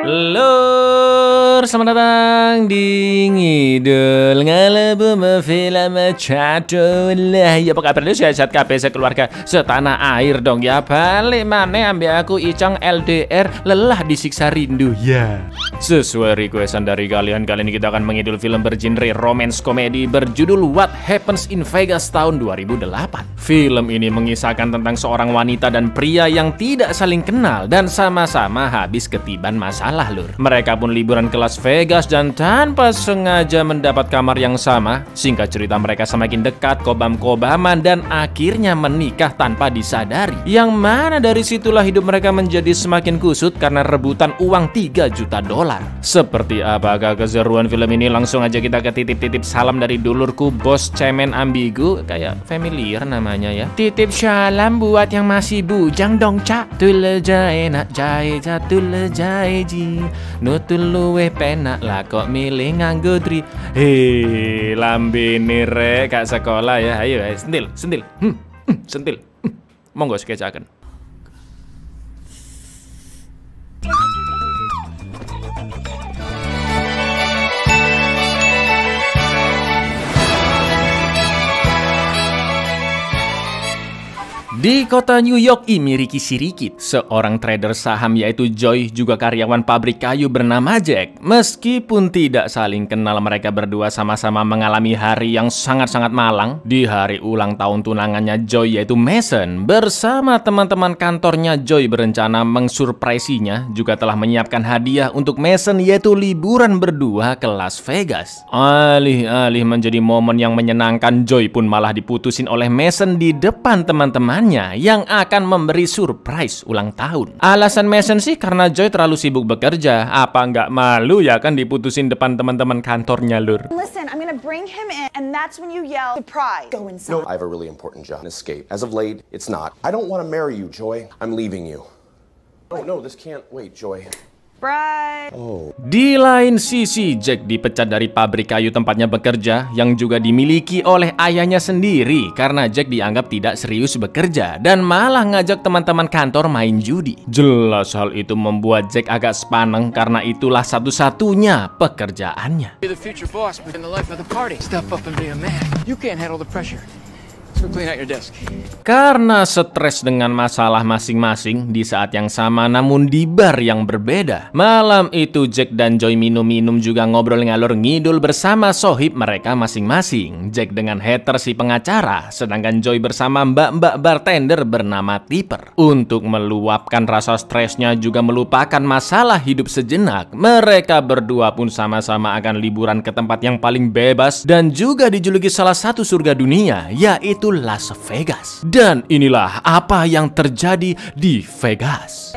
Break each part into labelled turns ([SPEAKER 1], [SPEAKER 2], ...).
[SPEAKER 1] Lur, selamat datang di Ngidul Ngalebu Film Catur. Lah, ya apa kabar lu sehat kabeh sekeluarga setanah air dong ya. Balik maneh ambil aku Icang LDR lelah disiksa rindu ya. Sesuai requestan dari kalian, kali ini kita akan mengidul film bergenre romance komedi berjudul What Happens in Vegas tahun 2008. Film ini mengisahkan tentang seorang wanita dan pria yang tidak saling kenal dan sama-sama habis ketiban masalah, lur. Mereka pun liburan ke Las Vegas dan tanpa sengaja mendapat kamar yang sama. Singkat cerita, mereka semakin dekat, kobam-kobaman, dan akhirnya menikah tanpa disadari. Yang mana dari situlah hidup mereka menjadi semakin kusut karena rebutan uang 3 juta dolar. Seperti apakah keseruan film ini? Langsung aja kita ke titip-titip salam dari dulurku Bos Cemen Ambigu. Kayak familiar namanya ya. Titip salam buat yang masih bujang dong, Cak. Tule jae nak jae jatuh jae ji. Nutul luwe penak lah kok milih nganggo tri. Hei, lambene rek kak sekolah ya. Ayo sentil. Sentil. Monggo skecaken. Di kota New York, Imiriki Sirikit, seorang trader saham yaitu Joy juga karyawan pabrik kayu bernama Jack. Meskipun tidak saling kenal, mereka berdua sama-sama mengalami hari yang sangat-sangat malang. Di hari ulang tahun tunangannya Joy yaitu Mason, bersama teman-teman kantornya Joy berencana mengsurpresinya, juga telah menyiapkan hadiah untuk Mason yaitu liburan berdua ke Las Vegas. Alih-alih menjadi momen yang menyenangkan, Joy pun malah diputusin oleh Mason di depan teman-temannya yang akan memberi surprise ulang tahun. Alasan Mason sih karena Joy terlalu sibuk bekerja. Apa nggak malu ya kan diputusin depan teman-teman kantornya, lur.
[SPEAKER 2] Listen, I'm gonna bring him in and that's when you yell, surprise, go inside.
[SPEAKER 3] No, I have a really important job. Escape. As of late, it's not. I don't want to marry you, Joy. I'm leaving you. Oh no, this can't wait, Joy.
[SPEAKER 1] Di lain sisi, Jack dipecat dari pabrik kayu tempatnya bekerja yang juga dimiliki oleh ayahnya sendiri karena Jack dianggap tidak serius bekerja dan malah ngajak teman-teman kantor main judi. Jelas hal itu membuat Jack agak sepaneng karena itulah satu-satunya pekerjaannya. Karena stres dengan masalah masing-masing di saat yang sama namun di bar yang berbeda. Malam itu Jack dan Joy minum-minum juga ngobrol ngalor ngidul bersama sohib mereka masing-masing. Jack dengan Heather si pengacara, sedangkan Joy bersama mbak-mbak bartender bernama Tipper. Untuk meluapkan rasa stresnya juga melupakan masalah hidup sejenak, mereka berdua pun sama-sama akan liburan ke tempat yang paling bebas dan juga dijuluki salah satu surga dunia, yaitu Las Vegas. Dan inilah apa yang terjadi di Vegas.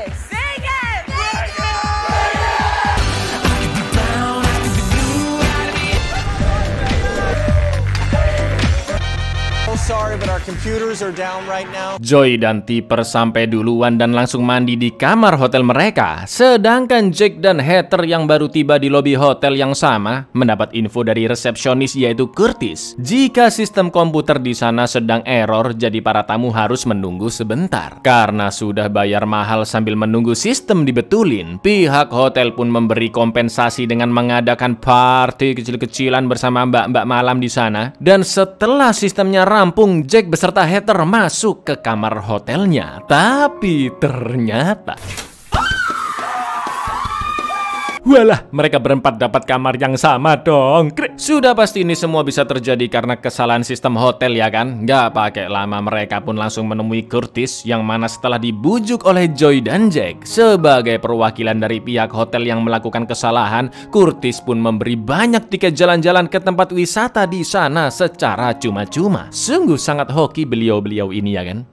[SPEAKER 1] Joy dan Tipper sampai duluan dan langsung mandi di kamar hotel mereka. Sedangkan Jack dan Heather yang baru tiba di lobi hotel yang sama mendapat info dari resepsionis yaitu Curtis. Jika sistem komputer di sana sedang error, jadi para tamu harus menunggu sebentar. Karena sudah bayar mahal sambil menunggu sistem dibetulin, pihak hotel pun memberi kompensasi dengan mengadakan party kecil-kecilan bersama mbak-mbak malam di sana. Dan setelah sistemnya rampung, Jack beserta Heather masuk ke kamar hotelnya. Tapi ternyata walah, mereka berempat dapat kamar yang sama dong. Sudah pasti ini semua bisa terjadi karena kesalahan sistem hotel ya kan? Nggak pakai lama mereka pun langsung menemui Curtis, yang mana setelah dibujuk oleh Joy dan Jack sebagai perwakilan dari pihak hotel yang melakukan kesalahan, Curtis pun memberi banyak tiket jalan-jalan ke tempat wisata di sana secara cuma-cuma. Sungguh sangat hoki beliau-beliau ini ya kan?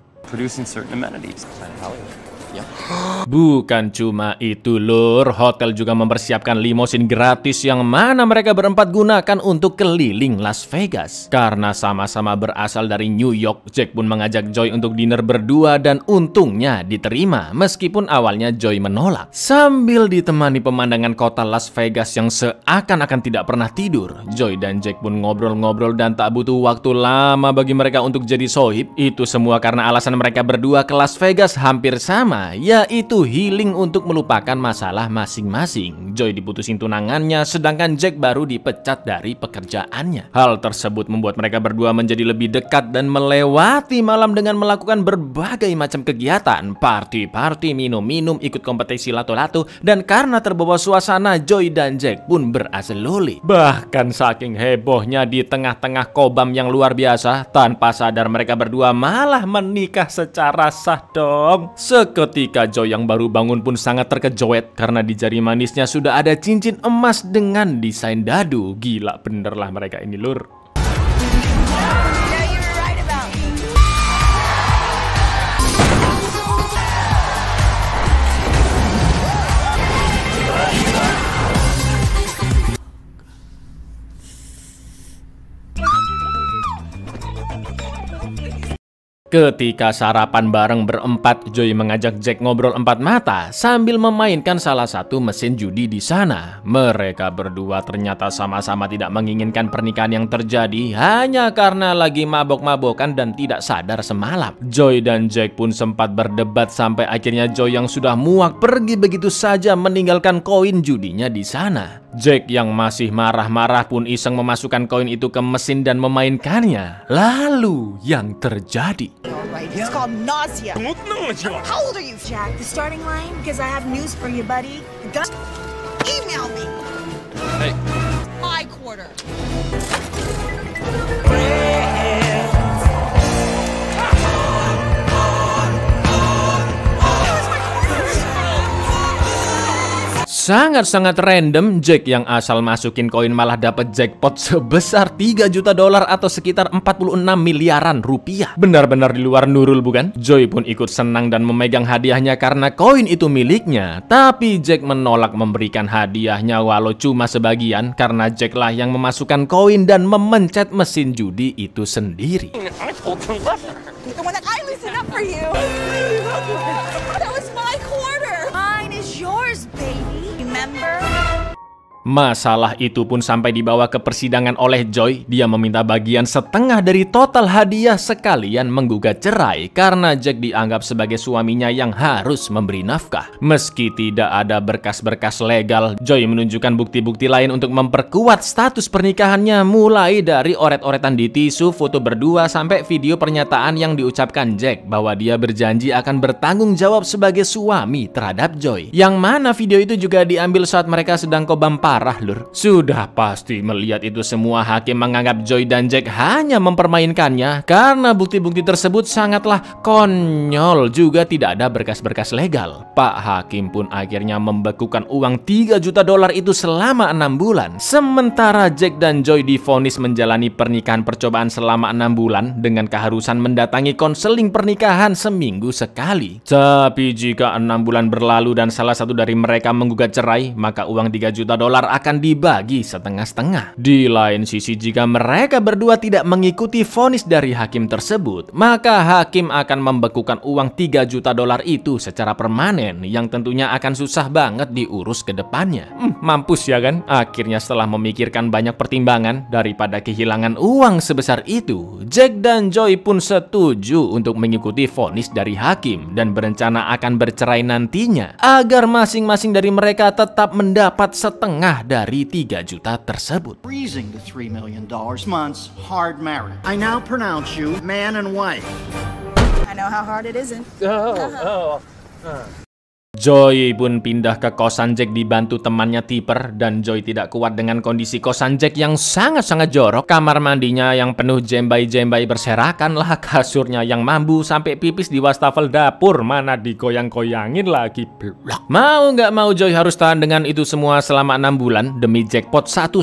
[SPEAKER 1] Bukan cuma itu, lur, hotel juga mempersiapkan limosin gratis yang mana mereka berempat gunakan untuk keliling Las Vegas. Karena sama-sama berasal dari New York, Jack pun mengajak Joy untuk dinner berdua dan untungnya diterima meskipun awalnya Joy menolak. Sambil ditemani pemandangan kota Las Vegas yang seakan-akan tidak pernah tidur, Joy dan Jack pun ngobrol-ngobrol dan tak butuh waktu lama bagi mereka untuk jadi sohib. Itu semua karena alasan mereka berdua ke Las Vegas hampir sama, ya yaitu healing untuk melupakan masalah masing-masing. Joy diputusin tunangannya, sedangkan Jack baru dipecat dari pekerjaannya. Hal tersebut membuat mereka berdua menjadi lebih dekat dan melewati malam dengan melakukan berbagai macam kegiatan, party-party, minum-minum, ikut kompetisi lato-lato, dan karena terbawa suasana, Joy dan Jack pun berasal-loli. Bahkan saking hebohnya di tengah-tengah kobam yang luar biasa, tanpa sadar mereka berdua malah menikah secara sah dong. Seketika Joy yang baru bangun pun sangat terkejut karena di jari manisnya sudah ada cincin emas dengan desain dadu. Gila bener lah mereka ini lur. Ketika sarapan bareng berempat, Joy mengajak Jack ngobrol empat mata sambil memainkan salah satu mesin judi di sana. Mereka berdua ternyata sama-sama tidak menginginkan pernikahan yang terjadi hanya karena lagi mabok-mabokan dan tidak sadar semalam. Joy dan Jack pun sempat berdebat sampai akhirnya Joy yang sudah muak pergi begitu saja meninggalkan koin judinya di sana. Jack yang masih marah-marah pun iseng memasukkan koin itu ke mesin dan memainkannya. Lalu yang terjadi.
[SPEAKER 2] Alright, it's called nausea. How old are you, Jack? The starting line? Because I have news for you, buddy. Email me.
[SPEAKER 1] Hey.
[SPEAKER 2] My quarter.
[SPEAKER 1] Sangat-sangat random, Jack yang asal masukin koin malah dapat jackpot sebesar 3 juta dolar atau sekitar 46 miliaran rupiah. Benar-benar di luar nurul bukan? Joy pun ikut senang dan memegang hadiahnya karena koin itu miliknya. Tapi Jack menolak memberikan hadiahnya walau cuma sebagian karena Jack lah yang memasukkan koin dan memencet mesin judi itu sendiri.
[SPEAKER 2] The one that I loosened up for you. That was my quarter. Mine is yours, baby. Remember?
[SPEAKER 1] Masalah itu pun sampai dibawa ke persidangan oleh Joy. Dia meminta bagian setengah dari total hadiah sekalian menggugat cerai karena Jack dianggap sebagai suaminya yang harus memberi nafkah. Meski tidak ada berkas-berkas legal, Joy menunjukkan bukti-bukti lain untuk memperkuat status pernikahannya, mulai dari oret-oretan di tisu, foto berdua, sampai video pernyataan yang diucapkan Jack bahwa dia berjanji akan bertanggung jawab sebagai suami terhadap Joy. Yang mana video itu juga diambil saat mereka sedang kobam parah lur. Sudah pasti melihat itu semua, hakim menganggap Joy dan Jack hanya mempermainkannya karena bukti-bukti tersebut sangatlah konyol, juga tidak ada berkas-berkas legal. Pak Hakim pun akhirnya membekukan uang 3 juta dolar itu selama 6 bulan. Sementara Jack dan Joy divonis menjalani pernikahan percobaan selama 6 bulan dengan keharusan mendatangi konseling pernikahan seminggu sekali. Tapi jika 6 bulan berlalu dan salah satu dari mereka menggugat cerai, maka uang 3 juta dolar akan dibagi setengah-setengah. Di lain sisi, jika mereka berdua tidak mengikuti vonis dari hakim tersebut, maka hakim akan membekukan uang 3 juta dolar itu secara permanen, yang tentunya akan susah banget diurus ke depannya. Mampus ya kan? Akhirnya setelah memikirkan banyak pertimbangan, daripada kehilangan uang sebesar itu, Jack dan Joy pun setuju untuk mengikuti vonis dari hakim dan berencana akan bercerai nantinya agar masing-masing dari mereka tetap mendapat setengah dari 3 juta tersebut.
[SPEAKER 4] Freezing the $3 million months hard marriage. I now pronounce you man and wife.
[SPEAKER 2] I know how hard it isn't.
[SPEAKER 1] Joy pun pindah ke kosan Jack dibantu temannya Tipper, dan Joy tidak kuat dengan kondisi kosan Jack yang sangat-sangat jorok. Kamar mandinya yang penuh jembai-jembai berserakan lah, kasurnya yang mambu sampai pipis di wastafel dapur mana digoyang-goyangin lagi. Blok. Mau nggak mau Joy harus tahan dengan itu semua selama 6 bulan demi jackpot 1,5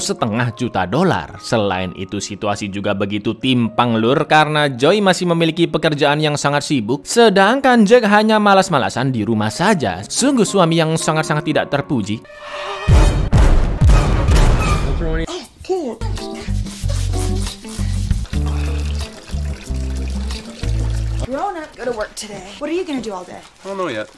[SPEAKER 1] juta dolar. Selain itu situasi juga begitu timpang lur karena Joy masih memiliki pekerjaan yang sangat sibuk, sedangkan Jack hanya malas-malasan di rumah saja. Sungguh suami yang sangat-sangat tidak terpuji.
[SPEAKER 2] Grown up, go to work today. What are you gonna do all day?
[SPEAKER 3] I don't know yet.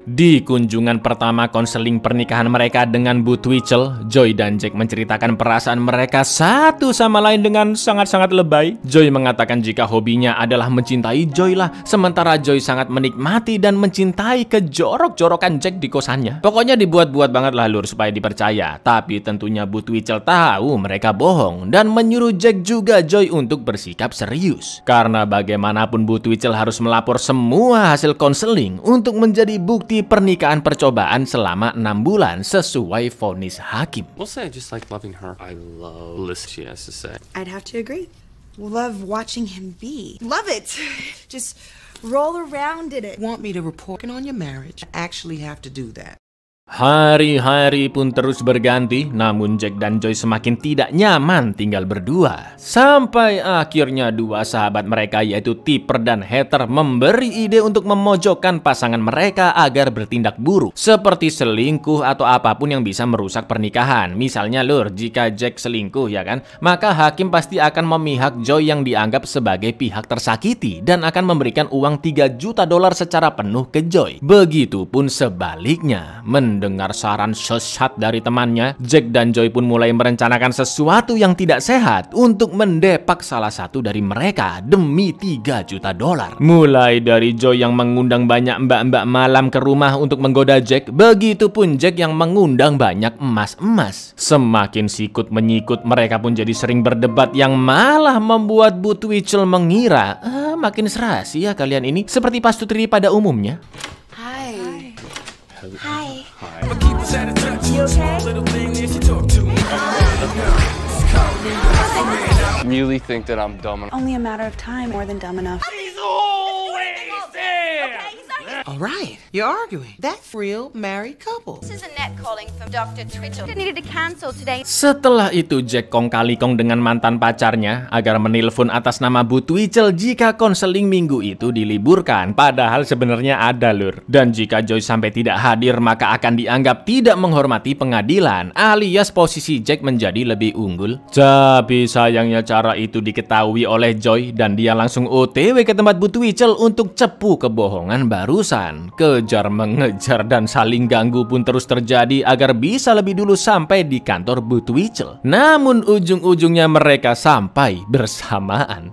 [SPEAKER 1] Di kunjungan pertama konseling pernikahan mereka dengan Bu Twitchell, Joy dan Jack menceritakan perasaan mereka satu sama lain dengan sangat-sangat lebay. Joy mengatakan jika hobinya adalah mencintai Joy lah, sementara Joy sangat menikmati dan mencintai kejorok-jorokan Jack di kosannya. Pokoknya dibuat-buat banget lah lur supaya dipercaya. Tapi tentunya Bu Twitchell tahu mereka bohong dan menyuruh Jack juga Joy untuk bersikap serius. Karena bagaimanapun Bu Twitchell harus melapor semua hasil konseling untuk menjadi bukti pernikahan percobaan selama 6 bulan sesuai vonis hakim.
[SPEAKER 5] We'll say I just like loving her. I love listening she has to say.
[SPEAKER 2] I'd have to agree. Love watching him be. Love it. Just roll around in it.
[SPEAKER 6] Want me to report on your marriage? I actually have to do that.
[SPEAKER 1] Hari-hari pun terus berganti, namun Jack dan Joy semakin tidak nyaman tinggal berdua. Sampai akhirnya dua sahabat mereka yaitu Tipper dan Heather memberi ide untuk memojokkan pasangan mereka agar bertindak buruk. Seperti selingkuh atau apapun yang bisa merusak pernikahan. Misalnya lur, jika Jack selingkuh ya kan, maka hakim pasti akan memihak Joy yang dianggap sebagai pihak tersakiti dan akan memberikan uang $3 juta secara penuh ke Joy. Begitupun sebaliknya. Mendengar saran sesat dari temannya, Jack dan Joy pun mulai merencanakan sesuatu yang tidak sehat untuk mendepak salah satu dari mereka demi $3 juta. Mulai dari Joy yang mengundang banyak mbak-mbak malam ke rumah untuk menggoda Jack, begitupun Jack yang mengundang banyak emas-emas. Semakin sikut menyikut, mereka pun jadi sering berdebat yang malah membuat Bu Twitchell mengira, makin serasi ya kalian ini, seperti pastutri pada umumnya.
[SPEAKER 2] Hi. Hi.
[SPEAKER 5] You really think that I'm dumb enough?
[SPEAKER 2] Only a matter of time, more than dumb enough.
[SPEAKER 6] All right, you're arguing. That's real married couple.
[SPEAKER 7] This is Annette calling from Dr. Twitchell. I needed to cancel today.
[SPEAKER 1] Setelah itu Jack kong kali kong dengan mantan pacarnya agar menelpon atas nama Bu Twitchell jika konseling minggu itu diliburkan. Padahal sebenarnya ada lur. Dan jika Joy sampai tidak hadir maka akan dianggap tidak menghormati pengadilan, alias posisi Jack menjadi lebih unggul. Tapi sayangnya cara itu diketahui oleh Joy dan dia langsung OTW ke tempat Bu Twitchell untuk cepu kebohongan barusan. Kejar mengejar dan saling ganggu pun terus terjadi agar bisa lebih dulu sampai di kantor Bu Twitchell. Namun ujung-ujungnya mereka sampai bersamaan.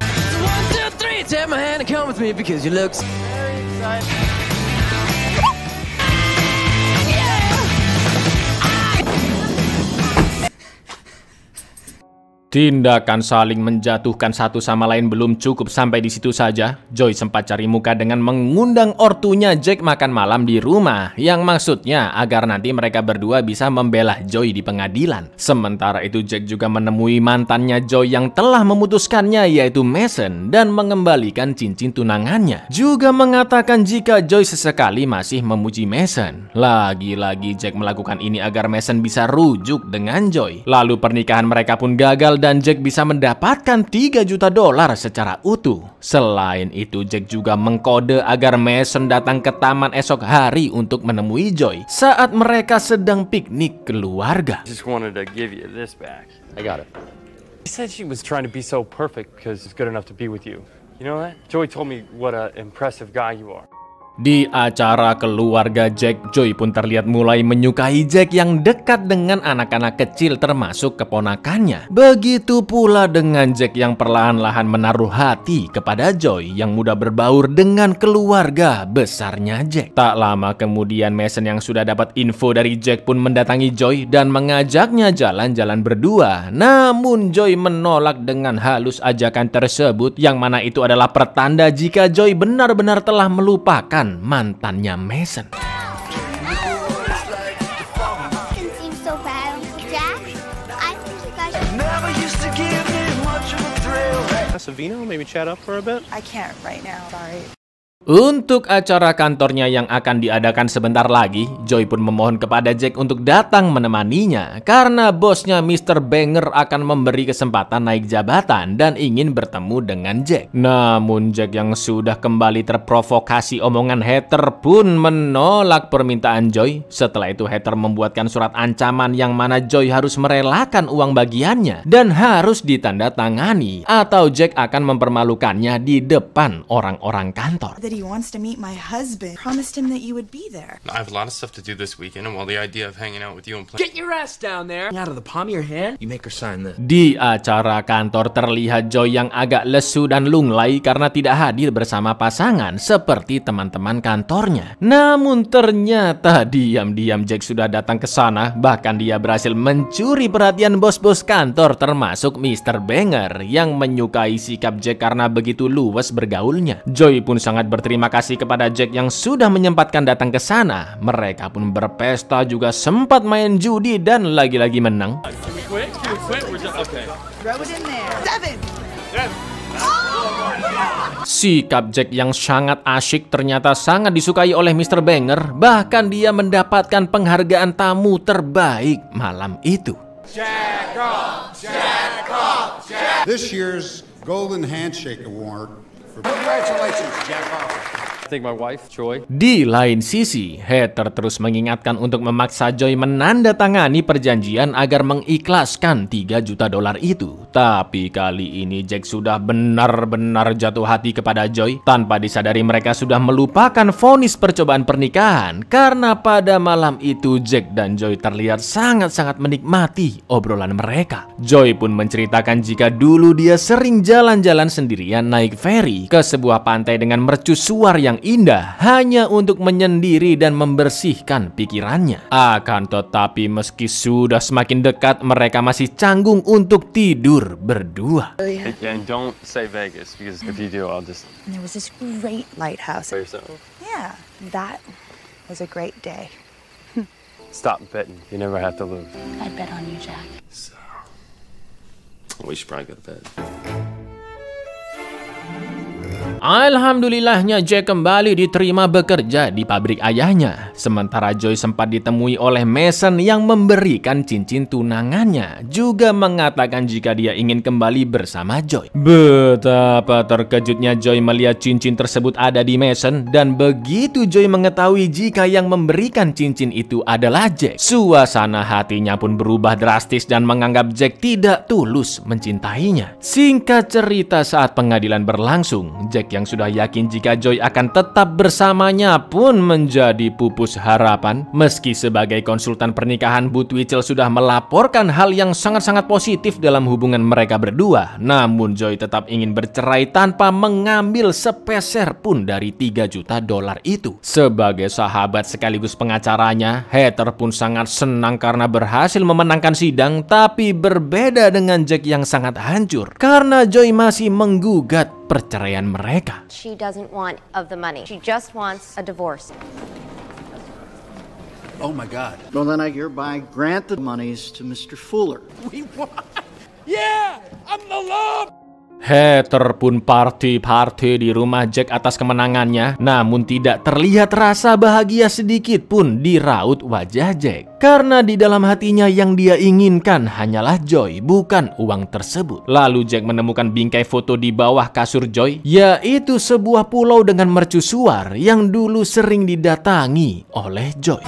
[SPEAKER 1] Tindakan saling menjatuhkan satu sama lain belum cukup sampai di situ saja. Joy sempat cari muka dengan mengundang ortunya Jack makan malam di rumah, yang maksudnya agar nanti mereka berdua bisa membela Joy di pengadilan. Sementara itu Jack juga menemui mantannya Joy yang telah memutuskannya yaitu Mason dan mengembalikan cincin tunangannya. Juga mengatakan jika Joy sesekali masih memuji Mason. Lagi-lagi Jack melakukan ini agar Mason bisa rujuk dengan Joy. Lalu pernikahan mereka pun gagal dan Jack bisa mendapatkan $3 juta secara utuh. Selain itu, Jack juga mengkode agar Mason datang ke taman esok hari untuk menemui Joy saat mereka sedang piknik keluarga.
[SPEAKER 5] Just wanted to give you this back.
[SPEAKER 3] I got it.
[SPEAKER 5] She said she was trying to be so perfect because it's good enough to be with you. You know that? Joy told me what an impressive guy you are.
[SPEAKER 1] Di acara keluarga Jack, Joy pun terlihat mulai menyukai Jack yang dekat dengan anak-anak kecil termasuk keponakannya. Begitu pula dengan Jack yang perlahan-lahan menaruh hati kepada Joy yang mudah berbaur dengan keluarga besarnya Jack. Tak lama kemudian Mason yang sudah dapat info dari Jack pun mendatangi Joy dan mengajaknya jalan-jalan berdua. Namun Joy menolak dengan halus ajakan tersebut, yang mana itu adalah pertanda jika Joy benar-benar telah melupakan mantannya Mason.
[SPEAKER 3] Savino, maybe chat up for a bit?
[SPEAKER 2] I can't right now, sorry.
[SPEAKER 1] Untuk acara kantornya yang akan diadakan sebentar lagi, Joy pun memohon kepada Jack untuk datang menemaninya karena bosnya Mr. Banger akan memberi kesempatan naik jabatan dan ingin bertemu dengan Jack. Namun Jack yang sudah kembali terprovokasi omongan Heather pun menolak permintaan Joy. Setelah itu Heather membuatkan surat ancaman yang mana Joy harus merelakan uang bagiannya dan harus ditandatangani atau Jack akan mempermalukannya di depan orang-orang kantor.
[SPEAKER 2] That he wants to meet my husband. Promised him that you would be there.
[SPEAKER 8] I have a lot of stuff to do this weekend, and while the idea of hanging out with you and playing...
[SPEAKER 6] Get your ass down there. Out of the palm of your hand, you make her sign this.
[SPEAKER 1] Di acara kantor terlihat Joy yang agak lesu dan lunglai karena tidak hadir bersama pasangan seperti teman-teman kantornya. Namun ternyata diam-diam Jack sudah datang ke sana, bahkan dia berhasil mencuri perhatian bos-bos kantor termasuk Mr. Banger yang menyukai sikap Jack karena begitu luwes bergaulnya. Joy pun sangat berterima kasih kepada Jack yang sudah menyempatkan datang ke sana. Mereka pun berpesta, juga sempat main judi dan lagi-lagi menang. Sikap Jack yang sangat asyik ternyata sangat disukai oleh Mr. Banger. Bahkan dia mendapatkan penghargaan tamu terbaik malam itu.
[SPEAKER 9] Jack off, Jack off, Jack. This year's Golden Handshake Award. Congratulations, Jack off.
[SPEAKER 5] I think my wife, Joy.
[SPEAKER 1] Di lain sisi, Heather terus mengingatkan untuk memaksa Joy menandatangani perjanjian agar mengikhlaskan $3 juta itu. Tapi kali ini Jack sudah benar-benar jatuh hati kepada Joy. Tanpa disadari mereka sudah melupakan vonis percobaan pernikahan. Karena pada malam itu Jack dan Joy terlihat sangat-sangat menikmati obrolan mereka. Joy pun menceritakan jika dulu dia sering jalan-jalan sendirian naik ferry ke sebuah pantai dengan mercusuar yang indah hanya untuk menyendiri dan membersihkan pikirannya. Akan tetapi meski sudah semakin dekat, mereka masih canggung untuk tidur berdua.
[SPEAKER 5] And don't say Vegas, because if you do, I'll just...
[SPEAKER 2] And there was this great lighthouse.
[SPEAKER 5] By yourself.
[SPEAKER 2] Yeah, that was a great day.
[SPEAKER 5] Stop betting. You never have to lose.
[SPEAKER 7] I'd bet on you, Jack.
[SPEAKER 8] So, we should probably go to bed.
[SPEAKER 1] Alhamdulillahnya Jack kembali diterima bekerja di pabrik ayahnya. Sementara Joy sempat ditemui oleh Mason yang memberikan cincin tunangannya, juga mengatakan jika dia ingin kembali bersama Joy. Betapa terkejutnya Joy melihat cincin tersebut ada di Mason, dan begitu Joy mengetahui jika yang memberikan cincin itu adalah Jack, suasana hatinya pun berubah drastis dan menganggap Jack tidak tulus mencintainya. Singkat cerita, saat pengadilan berlangsung, Jack yang sudah yakin jika Joy akan tetap bersamanya pun menjadi pupus harapan. Meski sebagai konsultan pernikahan, Bu Twitchell sudah melaporkan hal yang sangat-sangat positif dalam hubungan mereka berdua. Namun Joy tetap ingin bercerai tanpa mengambil sepeser pun dari $3 juta itu. Sebagai sahabat sekaligus pengacaranya, Heather pun sangat senang karena berhasil memenangkan sidang. Tapi berbeda dengan Jack yang sangat hancur karena Joy masih menggugat perceraian mereka.
[SPEAKER 7] She doesn't want of the money. She just wants a divorce.
[SPEAKER 9] Oh my God.
[SPEAKER 4] Well, then I hereby grant the monies to Mr. Fuller.
[SPEAKER 6] We won. Yeah, I'm the law.
[SPEAKER 1] Heather pun party di rumah Jack atas kemenangannya. Namun tidak terlihat rasa bahagia sedikit pun di raut wajah Jack, karena di dalam hatinya yang dia inginkan hanyalah Joy, bukan uang tersebut. Lalu Jack menemukan bingkai foto di bawah kasur Joy, yaitu sebuah pulau dengan mercusuar yang dulu sering didatangi oleh Joy.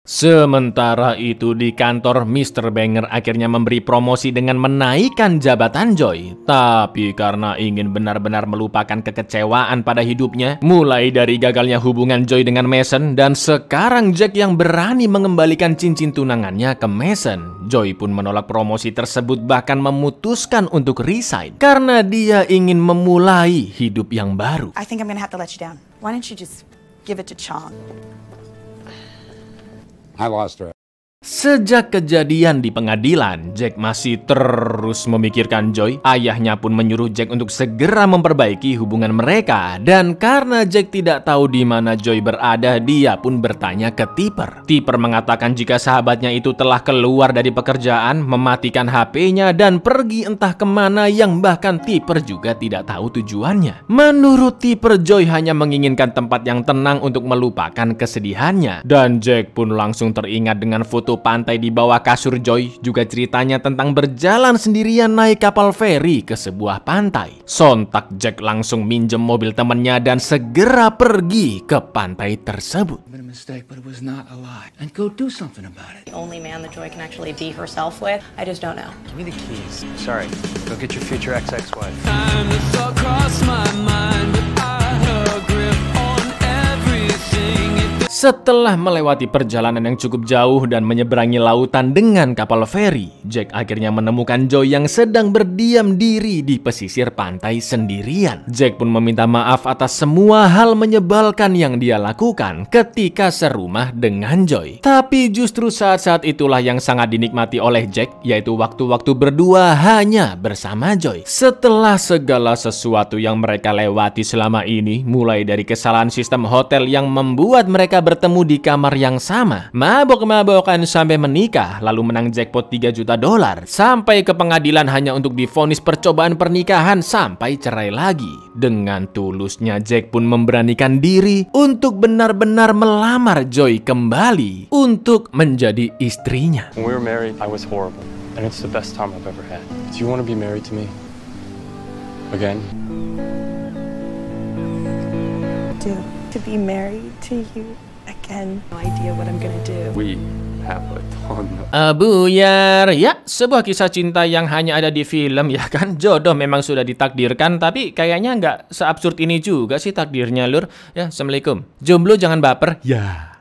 [SPEAKER 1] Sementara itu di kantor, Mr. Banger akhirnya memberi promosi dengan menaikkan jabatan Joy. Tapi karena ingin benar-benar melupakan kekecewaan pada hidupnya, mulai dari gagalnya hubungan Joy dengan Mason, dan sekarang Jack yang berani mengembalikan cincin tunangannya ke Mason, Joy pun menolak promosi tersebut, bahkan memutuskan untuk resign karena dia ingin memulai hidup yang baru.
[SPEAKER 2] I think I'm gonna have to let you down. Why don't you just give it to Chong?
[SPEAKER 9] I lost her.
[SPEAKER 1] Sejak kejadian di pengadilan, Jack masih terus memikirkan Joy. Ayahnya pun menyuruh Jack untuk segera memperbaiki hubungan mereka. Dan karena Jack tidak tahu di mana Joy berada, dia pun bertanya ke Tipper. Tipper mengatakan jika sahabatnya itu telah keluar dari pekerjaan, mematikan HP-nya, dan pergi entah kemana yang bahkan Tipper juga tidak tahu tujuannya. Menurut Tipper, Joy hanya menginginkan tempat yang tenang untuk melupakan kesedihannya. Dan Jack pun langsung teringat dengan foto pantai di bawah kasur Joy juga ceritanya tentang berjalan sendirian naik kapal feri ke sebuah pantai. Sontak Jack langsung minjem mobil temannya dan segera pergi ke pantai tersebut.
[SPEAKER 10] Mistake, but it was not a lie. And go do something about it.
[SPEAKER 11] The only man that Joy can actually be herself with, I just don't know.
[SPEAKER 5] Give me the keys. Sorry. Go get your future ex-wife.
[SPEAKER 12] Time to thought cross my mind, but I had a grip on everything.
[SPEAKER 1] Setelah melewati perjalanan yang cukup jauh dan menyeberangi lautan dengan kapal feri, Jack akhirnya menemukan Joy yang sedang berdiam diri di pesisir pantai sendirian. Jack pun meminta maaf atas semua hal menyebalkan yang dia lakukan ketika serumah dengan Joy. Tapi justru saat-saat itulah yang sangat dinikmati oleh Jack, yaitu waktu-waktu berdua hanya bersama Joy. Setelah segala sesuatu yang mereka lewati selama ini, mulai dari kesalahan sistem hotel yang membuat mereka bertemu di kamar yang sama, mabok-mabokan sampai menikah, lalu menang jackpot $3 juta, sampai ke pengadilan hanya untuk divonis percobaan pernikahan sampai cerai lagi. Dengan tulusnya Jack pun memberanikan diri untuk benar-benar melamar Joy kembali untuk menjadi istrinya.
[SPEAKER 5] When we were married, I was horrible, and it's the best time I've ever had. Do you want to be married to me again?
[SPEAKER 11] To be married to you again. No idea what I'm gonna do.
[SPEAKER 5] We have a ton of...
[SPEAKER 1] Buyar, ya sebuah kisah cinta yang hanya ada di film ya kan. Jodoh memang sudah ditakdirkan, tapi kayaknya nggak seabsurd ini juga sih takdirnya lur. Ya, assalamualaikum. Jomblo jangan baper. Ya.